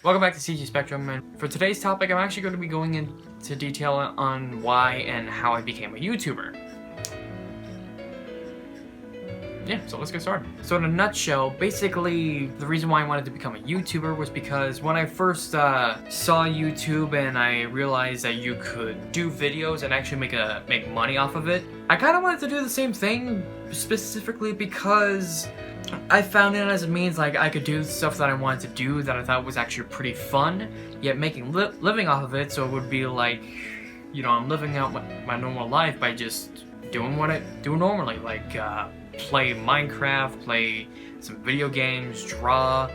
Welcome back to CG Spectrum, and for today's topic I'm actually going to be going into detail on why and how I became a YouTuber. Yeah, so let's get started. So in a nutshell, basically the reason why I wanted to become a YouTuber was because when I first saw YouTube and I realized that you could do videos and actually make money off of it, I kind of wanted to do the same thing, specifically because I found it as a means like I could do stuff that I wanted to do that I thought was actually pretty fun, yet making living off of it, so it would be like, you know, I'm living out my normal life by just doing what I do normally, like play Minecraft, play some video games, draw,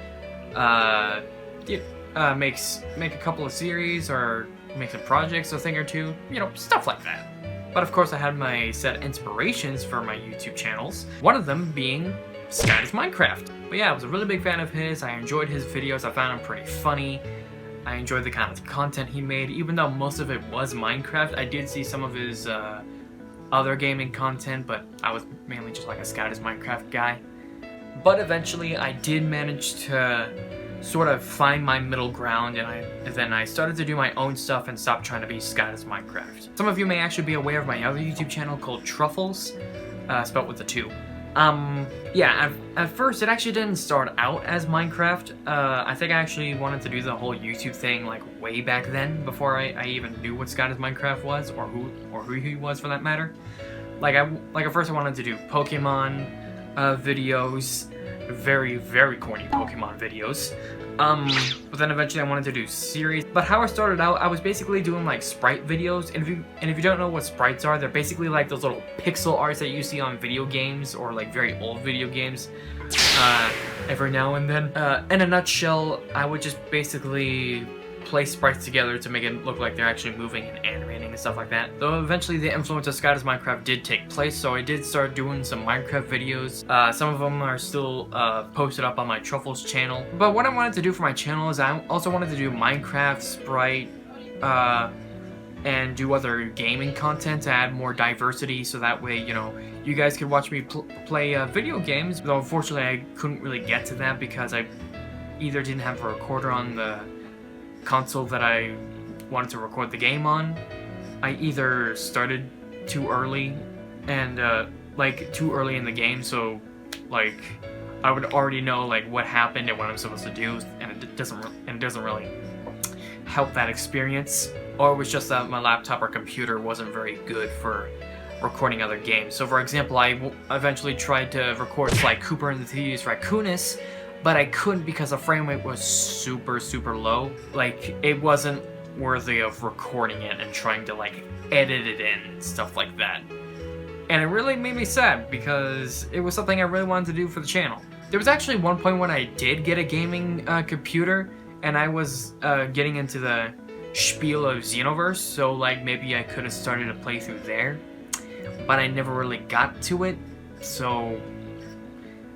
make a couple of series or make some projects, a thing or two, you know, stuff like that. But of course I had my set inspirations for my YouTube channels, one of them being Sky's Minecraft. But yeah, I was a really big fan of his. I enjoyed his videos. I found him pretty funny. I enjoyed the kind of content he made. Even though most of it was Minecraft, I did see some of his other gaming content, but I was mainly just like a Sky's Minecraft guy. But eventually I did manage to sort of find my middle ground, and then I started to do my own stuff and stopped trying to be Sky's Minecraft. Some of you may actually be aware of my other YouTube channel called Truffles, spelled with a 2. Yeah, at first it actually didn't start out as Minecraft. I think I actually wanted to do the whole YouTube thing like way back then, before I even knew what Sky's Minecraft was, or who he was for that matter. Like at first I wanted to do Pokemon videos, very corny Pokemon videos. But then eventually I wanted to do series. But how I started out, I was basically doing like sprite videos, and if you don't know what sprites are, they're basically like those little pixel arts that you see on video games, or like very old video games, every now and then. In a nutshell, I would just basically place sprites together to make it look like they're actually moving and animating and stuff like that. Though eventually the influence of Sky's Minecraft did take place, so I did start doing some Minecraft videos. Some of them are still posted up on my Truffles channel. But what I wanted to do for my channel is I also wanted to do Minecraft, Sprite, and do other gaming content to add more diversity, so that way, you know, you guys could watch me play video games. Though unfortunately I couldn't really get to that because I either didn't have a recorder on the console that I wanted to record the game on. I either started too early and like too early in the game, so like I would already know like what happened and what I'm supposed to do, and it doesn't really help that experience. Or it was just that my laptop or computer wasn't very good for recording other games. So for example, I eventually tried to record Sly Cooper and the Tedious Raccoonist, but I couldn't because the frame rate was super low. Like, it wasn't worthy of recording it and trying to like edit it in and stuff like that. And it really made me sad because it was something I really wanted to do for the channel. There was actually one point when I did get a gaming computer, and I was getting into the spiel of Xenoverse, so like maybe I could have started a playthrough there, but I never really got to it, so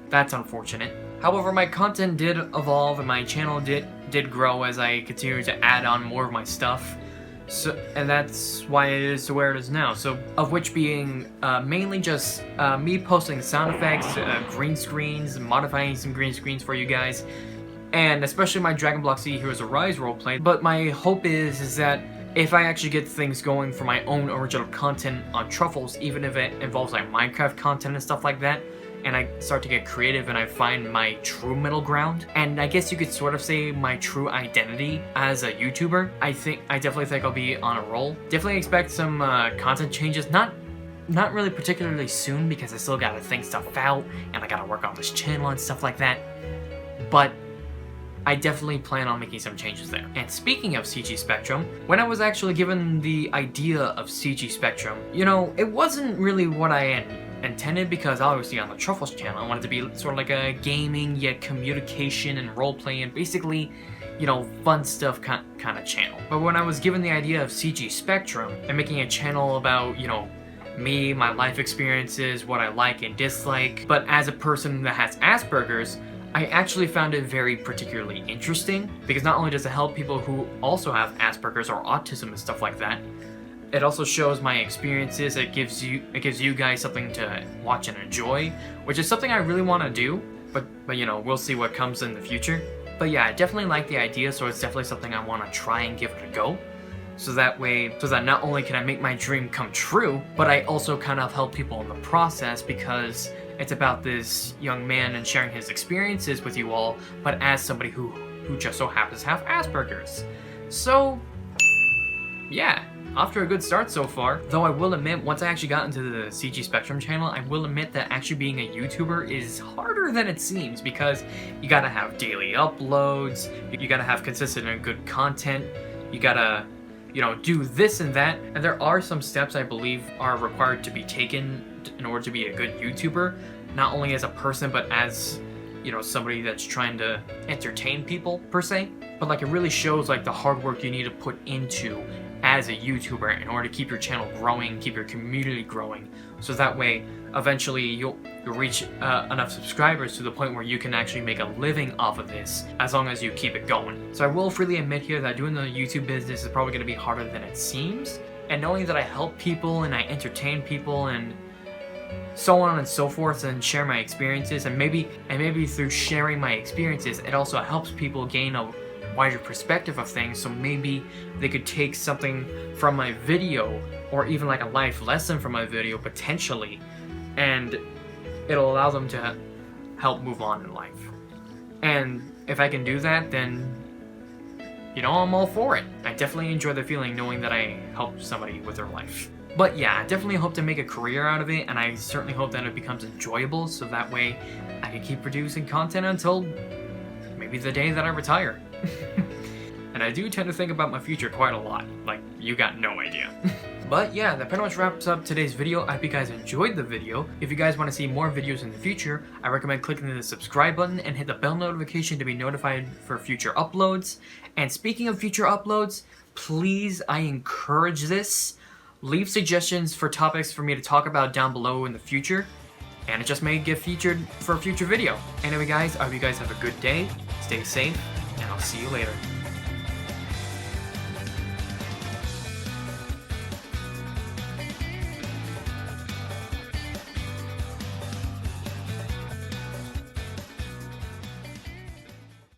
that's unfortunate. However, my content did evolve and my channel did grow as I continued to add on more of my stuff. So, and that's why it is to where it is now. So, of which being mainly just me posting sound effects, green screens, modifying some green screens for you guys, and especially my Dragon Block Z Heroes Arise roleplay. But my hope is that if I actually get things going for my own original content on Truffles, even if it involves like Minecraft content and stuff like that, and I start to get creative and I find my true middle ground, and I guess you could sort of say my true identity as a YouTuber, I definitely think I'll be on a roll. Definitely expect some content changes, not really particularly soon because I still gotta think stuff out and I gotta work on this channel and stuff like that, but I definitely plan on making some changes there. And speaking of CG Spectrum, when I was actually given the idea of CG Spectrum, you know, it wasn't really what I intended, because obviously on the Truffles channel I wanted to be sort of like a gaming yet communication and roleplay and basically, you know, fun stuff kind of channel. But when I was given the idea of CG Spectrum and making a channel about, you know, me, my life experiences, what I like and dislike, but as a person that has Asperger's, I actually found it very particularly interesting, because not only does it help people who also have Asperger's or autism and stuff like that, it also shows my experiences. It gives you guys something to watch and enjoy, which is something I really want to do, but you know, we'll see what comes in the future. But yeah, I definitely like the idea, so it's definitely something I want to try and give it a go. So that not only can I make my dream come true, but I also kind of help people in the process, because it's about this young man and sharing his experiences with you all, but as somebody who just so happens to have Asperger's. So yeah, off to a good start so far. Though I will admit, once I actually got into the CG Spectrum channel, I will admit that actually being a YouTuber is harder than it seems, because you gotta have daily uploads, you gotta have consistent and good content, you gotta, you know, do this and that, and there are some steps I believe are required to be taken in order to be a good YouTuber, not only as a person, but as, you know, somebody that's trying to entertain people per se. But like, it really shows like the hard work you need to put into as a YouTuber in order to keep your channel growing, keep your community growing, so that way eventually you'll reach enough subscribers to the point where you can actually make a living off of this, as long as you keep it going. So I will freely admit here that doing the YouTube business is probably going to be harder than it seems, and knowing that I help people and I entertain people and so on and so forth, and share my experiences, and maybe through sharing my experiences it also helps people gain a wider perspective of things, so maybe they could take something from my video, or even like a life lesson from my video potentially, and it'll allow them to help move on in life. And if I can do that, then, you know, I'm all for it. I definitely enjoy the feeling knowing that I helped somebody with their life. But yeah, I definitely hope to make a career out of it, and I certainly hope that it becomes enjoyable, so that way I can keep producing content until maybe the day that I retire. And I do tend to think about my future quite a lot, like you got no idea. But yeah, that pretty much wraps up today's video. I hope you guys enjoyed the video. If you guys want to see more videos in the future, I recommend clicking the subscribe button and hit the bell notification to be notified for future uploads. And speaking of future uploads, please, I encourage this. Leave suggestions for topics for me to talk about down below in the future, and it just may get featured for a future video. Anyway guys, I hope you guys have a good day, stay safe, and I'll see you later.